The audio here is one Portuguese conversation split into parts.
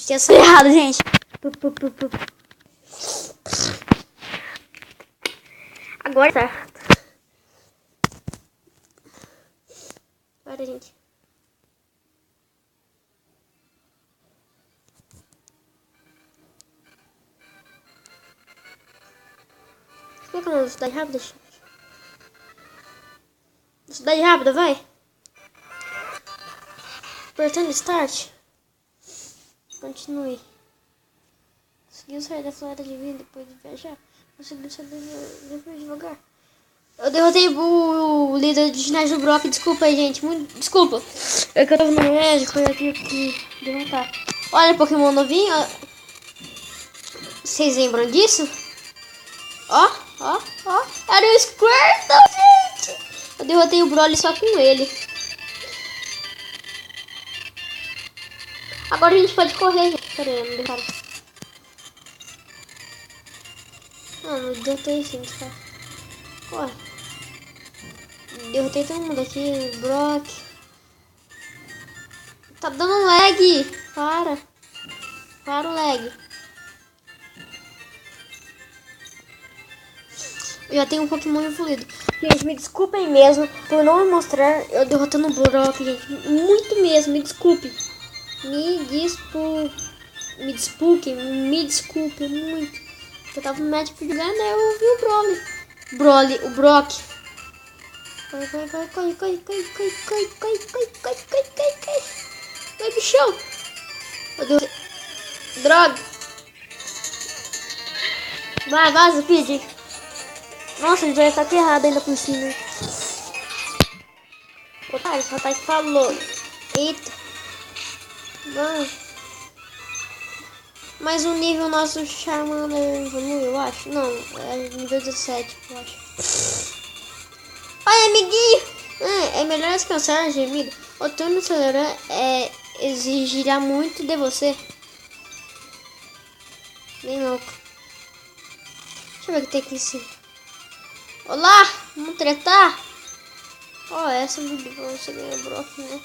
Tinha só errado, gente. Agora tá. Agora, gente. Como é que é o nome da cidade rápida? Cidade rápida, vai. Apertando start. Continue. Conseguiu sair da floresta de vida depois de viajar. Conseguiu sair depois devagar. Eu derrotei o líder de ginásio do Brock. Desculpa aí, gente. Muito desculpa. É que eu tava no médico e eu tive que derrotar. Olha, Pokémon novinho. Vocês lembram disso? Ó. Era o Squirtle, gente. Eu derrotei o Broly só com ele. Agora a gente pode correr, gente. Pera aí, não deixaram. Não derrotei sim, tá? Corre. Derrotei todo mundo aqui. Brock. Tá dando lag. Para o lag. Eu já tenho um Pokémon evoluído. Gente, me desculpem mesmo por não mostrar eu derrotando o Brock, gente. Muito mesmo, me desculpe. Me desculpe muito. Eu tava no médico jogando, né? Eu ouvi o Brock. Vai, bichão. Droga. Vai, vaza, Pidgey. Nossa, ele já está errado ainda por cima. Otário, o Ataque falou. Eita. Vamos. Mais um nível nosso Charmander evoluiu, eu acho. Não, é nível 17, eu acho. Olha, amiguinho. É melhor descansar, gemido. O turno acelerando exigirá muito de você. Bem louco. Deixa eu ver o que tem aqui em cima. Olá, vamos tretar? Ó, essa você ganha Brock, né?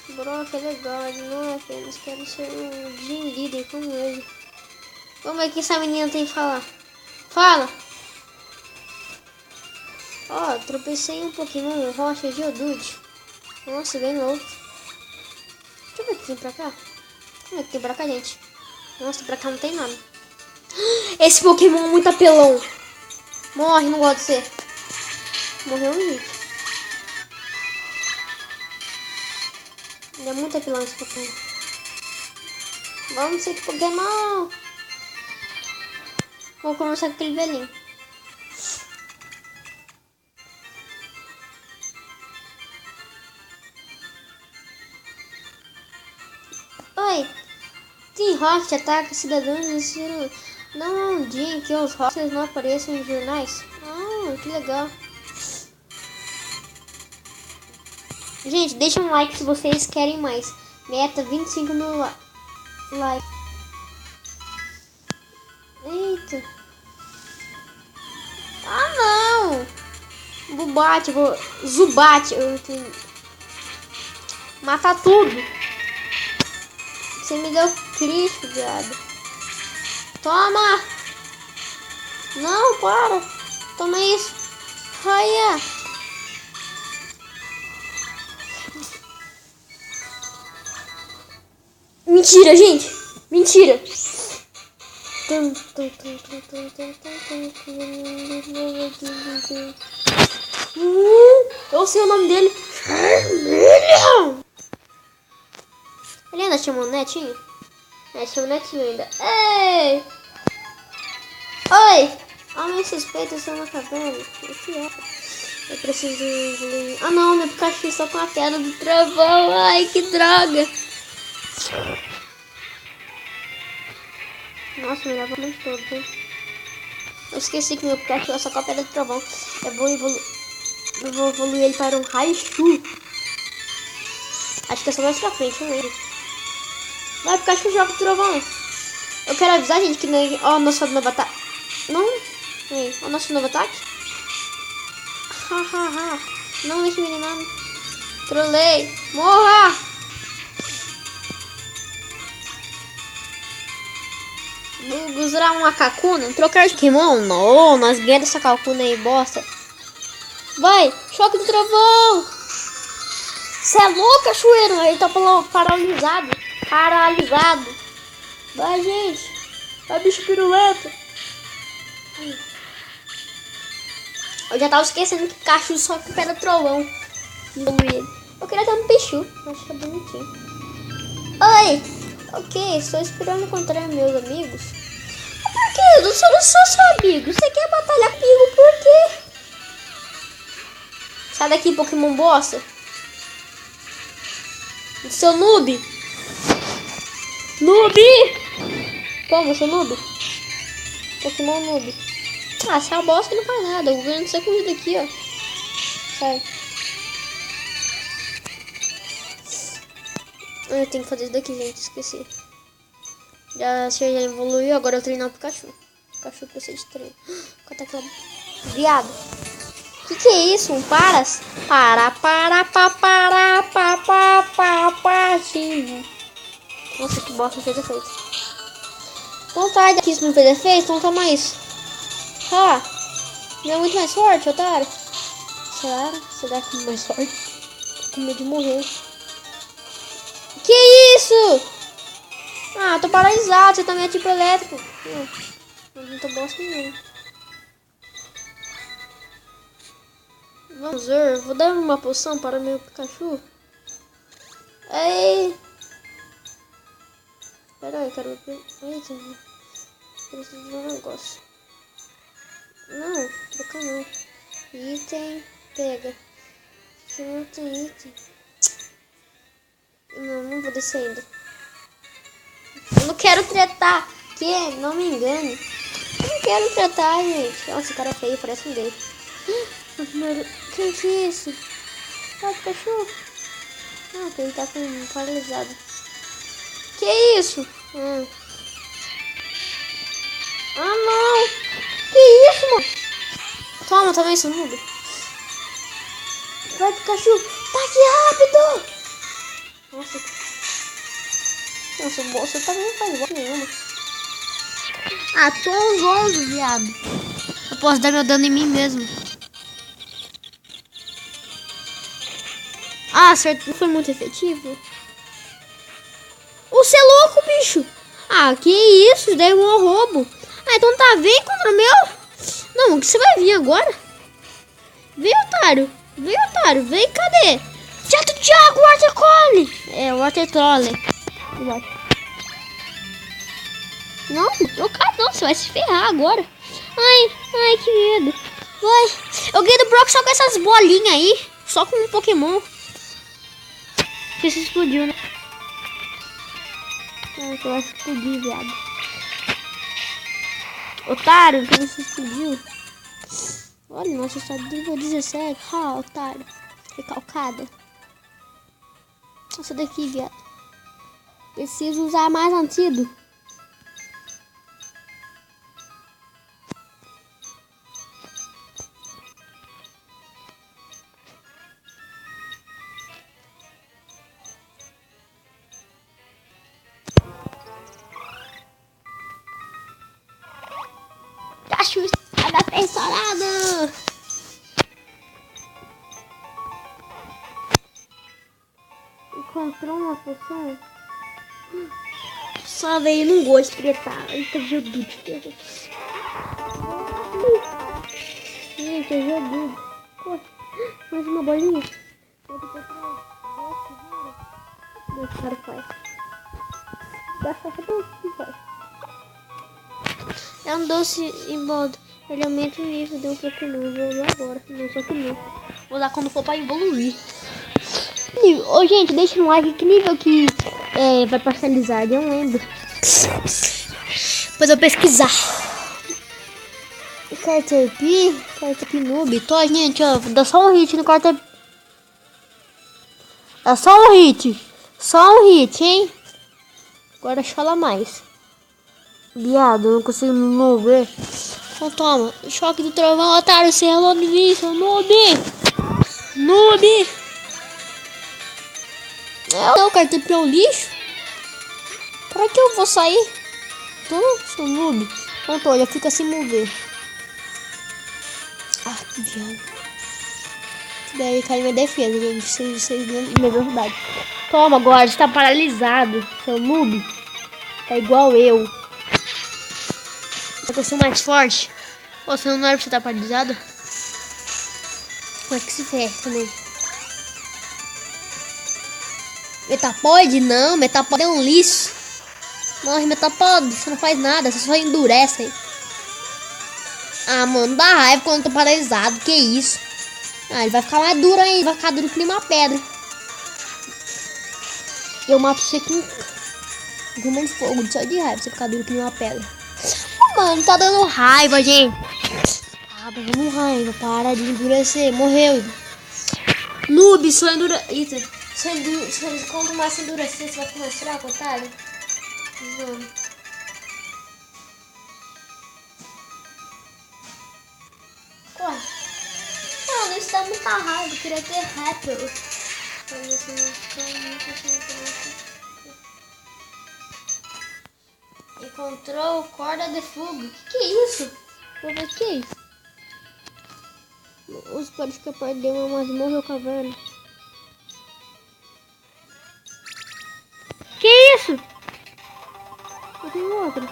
Brock é legal, ele não é apenas quero ser um Gym Leader como ele. Vamos ver o que essa menina tem que falar. Fala! Ó, tropecei em um Pokémon Rocha Geodude. Nossa, bem louco. Deixa eu ver o que tem pra cá. Como é que tem pra cá, gente? Nossa, pra cá não tem nada. Esse Pokémon é muito apelão. Morre, não gosto de você. Morreu, gente. Ele é muito apelão esse Pokémon. Vamos ser Pokémon. Vou conversar com aquele velhinho. Oi. Team Rocket ataca cidadãos e ensina. Não há um dia em que os Rockets não apareçam em jornais. Ah, que legal. Gente, deixa um like se vocês querem mais. Meta 25 no like. Eita. Ah, não. Zubat. Mata tudo. Você me deu crítico, viado. Toma. Não, para. Toma isso. Raia. Mentira, gente. Mentira. Eu sei o nome dele. Ele ainda chamou o Netinho? É, chamou o Netinho ainda. Ei! Oi! Homem suspeito estão na caverna. O que é? Eu preciso de... Ah não, meu Pikachu só com a queda do trovão. Ai, que droga! Nossa, melhor momento todo, hein? Eu esqueci que meu Pikachu é só com a pedra do trovão. Eu vou evoluir ele para um Raichu. Acho que é só mais pra frente, não lembro. Vai, Pikachu joga o trovão. Eu quero avisar, gente, que... Ó, o nosso novo ataque. Não? Aí, ó, o nosso novo ataque. Hahaha. Não deixe me enganar. Trolei. Morra! Vou usar uma Kakuna, trocar de Pokémon. Não, nós ganhamos essa Kakuna aí, bosta. Vai, choque do trovão. Você é louco, cachoeiro? Ele tá paralisado. Paralisado. Vai, gente. Vai, bicho piruleta. Eu já tava esquecendo que cachorro só que pega trovão. Eu queria ter um Pichu. Acho que é bonitinho. Oi. Ok, estou esperando encontrar meus amigos. Por quê? Eu não sou seu amigo. Você quer batalhar comigo por quê? Sai daqui, Pokémon bosta. Seu noob. Noob! Como, seu noob? Pokémon noob. Ah, essa bosta não faz nada. Eu vou ganhando essa comida aqui, ó. Sai. Eu tenho que fazer isso daqui, gente. Esqueci. Já evoluiu. Agora eu treinar o Pikachu. O Pikachu precisa de treino. Cadê aquela... Viado. Que é isso? Um paras? Nossa, que bosta, fez efeito. Então sai daqui se não fez efeito, então toma isso. Ah, não é muito mais forte, otário. Será que é mais forte? Tô com medo de morrer. Que isso? Ah, tô paralisado, você também é tipo elétrico. Não tô bosta nenhuma. Vamos ver, vou dar uma poção para meu Pikachu. Ei! Pera aí, quero ver. Eita, preciso de um negócio. Não, troca não. Item, pega. Aqui não tem item. Não vou descer ainda. Eu não quero tretar. Que? Não me engane. Eu não quero tretar, gente. Nossa, esse cara é feio, parece um gay. Que é isso? Ah, Pikachu. Ah, ele tá com paralisado. Que isso? Ah, não. Que isso, mano? Toma, toma isso, noob. Vai, Pikachu. Tá aqui rápido. Nossa, você também não faz bosta nenhuma. Ah, tô zonzo, viado. Eu posso dar meu dano em mim mesmo. Ah, certo, não foi muito efetivo. Você é louco, bicho. Ah, que isso? Isso daí é um roubo. Ah, então tá, vem contra o meu. Não, você vai vir agora. Vem, otário. Vem, otário. Vem, cadê? Jato de água, Water Collie. É, Water Trolley. Não, trocar não, você vai se ferrar agora. Ai, que medo. Vai. Eu ganhei do Brock só com essas bolinhas aí. Só com um Pokémon. Que se explodiu, né? Ah, eu acho que explodiu, viado. Otário, que você explodiu. Olha, nossa, está nível 17. Ah, otário. Recalcada. Essa daqui, viado. Preciso usar mais antídoto. Cachorro está pressionado. Encontrou uma poção. Só veio, não gosto de tretar. Eita, Jesus. Gente, é Jesus. Poxa, mais uma bolinha. Deixa o cara faz. É um doce em modo. Ele aumenta o nível de um Pokémon. Vou usar agora. Não, só que não. Vou usar quando for pra evoluir. Ô, gente, deixa no like que nível que vai parcializar. Eu não lembro. Depois eu pesquisar. Caterpie noob. Tô, gente, ó. Dá só um hit no Caterpie. É só um hit. Só um hit, hein? Agora chola mais. Viado, eu não consigo não ver. Então toma. Choque do trovão, otário. Você é noob nisso, noob. Noob. O Caterpie é um lixo. Pra que eu vou sair? Tô, sou noob. Pronto, já fica sem mover. Ah, que viado. Daí cai minha defesa, gente. Vocês não é verdade. Toma, agora está paralisado. Seu noob. Tá igual eu. Só que eu sou mais forte. Ô, você não era pra você estar paralisado? Como é que se ferra também? Metapod? Não, Metapod é um lixo. Morre, Metapod. Você não faz nada, você só endurece aí. Ah, mano, dá raiva quando eu tô paralisado. Que isso? Ah, ele vai ficar mais duro ainda. Vai ficar duro que nem uma pedra. Eu mato você com goma de fogo, só de raiva. Você ficar duro que nem uma pedra. Oh, mano, tá dando raiva, gente. Ah, tá dando raiva. Para de endurecer. Morreu. Noob, só endura... Eita. Quanto mais endurecer, você vai começar, coitado. Corre. Mano, isso dá muita raiva. Eu queria ter rapper. Encontrou corda de fogo. Que é isso? Vou ver o que é isso. Os pode ficar perdendo uma masmorra ou caverna. Que isso? Eu tenho outra.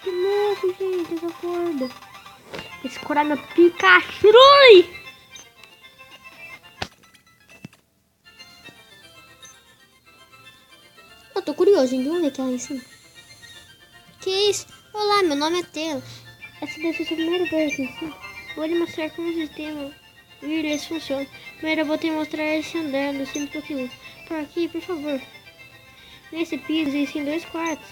Que louco, gente, essa corda. Esse corda é meu Pikachu. Eu tô curioso, hein? Vamos ver aquela em cima. Que isso? Olá, meu nome é Tela. Essa deve ser a primeira vez aqui em cima. Vou lhe mostrar como o sistema wireless funciona. Primeiro eu vou te mostrar esse andar do centro Pokémon. Por aqui, por favor. Nesse piso existem 2 quartos.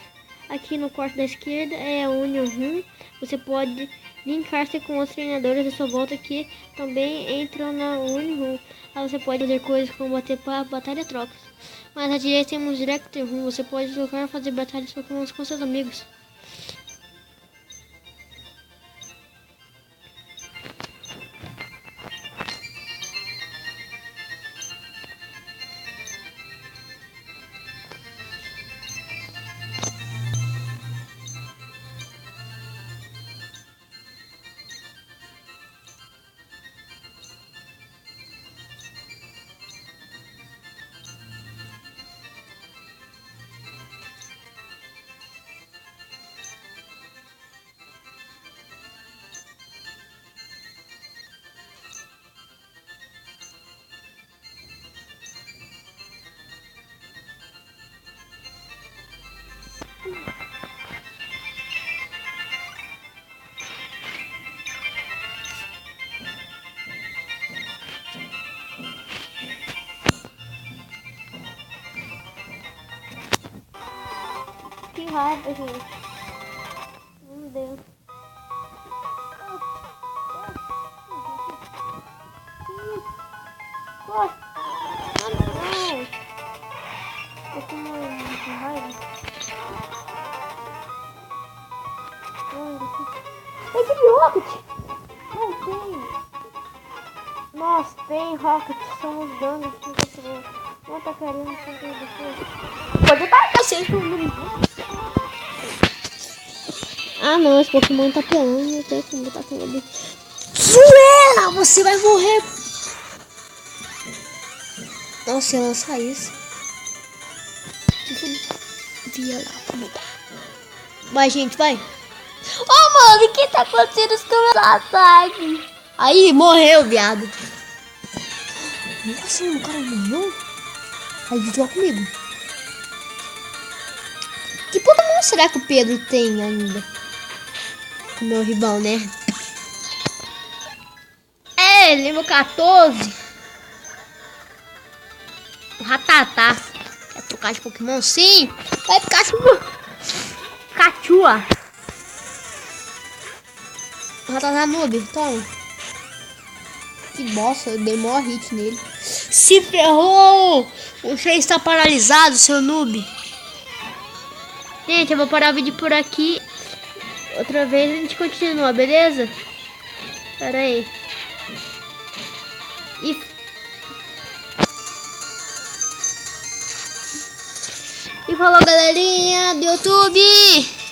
Aqui no quarto da esquerda é a Union Room. Você pode linkar-se com os treinadores à sua volta que também entram na Union Room. Lá você pode fazer coisas como bater papo, batalha trocas. Mas à direita temos Direct Room. Você pode jogar e fazer batalhas Pokémon com seus amigos. Que raiva, gente. Meu Deus. Corre. Não. Eu tô morrendo de raiva. Ai, que Rocket! Não tem. Nossa, tem Rocket. Somos danos. Não tá querendo fazer depois. Pode estar cacete. Ah não, esse Pokémon tá pelando. Não tem como botar com ele. Zoeira! Você vai morrer. Nossa, ia lançar isso. Via lá. Vai, gente, vai. Oh, mano, o que tá acontecendo com meus ataques? Aí, morreu, viado. Nossa, o cara morreu? Aí, joga comigo. Que Pokémon será que o Pedro tem ainda? O meu rival, né? É, nível 14. O Ratatá. Quer trocar de Pokémon? Sim. Vai Pikachu. Cachua. O Ratatá noob, toma. Que bosta, eu dei maior hit nele. Se ferrou! Você está paralisado, seu noob. Gente, eu vou parar o vídeo por aqui. Outra vez a gente continua, beleza? Pera aí. E falou, galerinha do YouTube.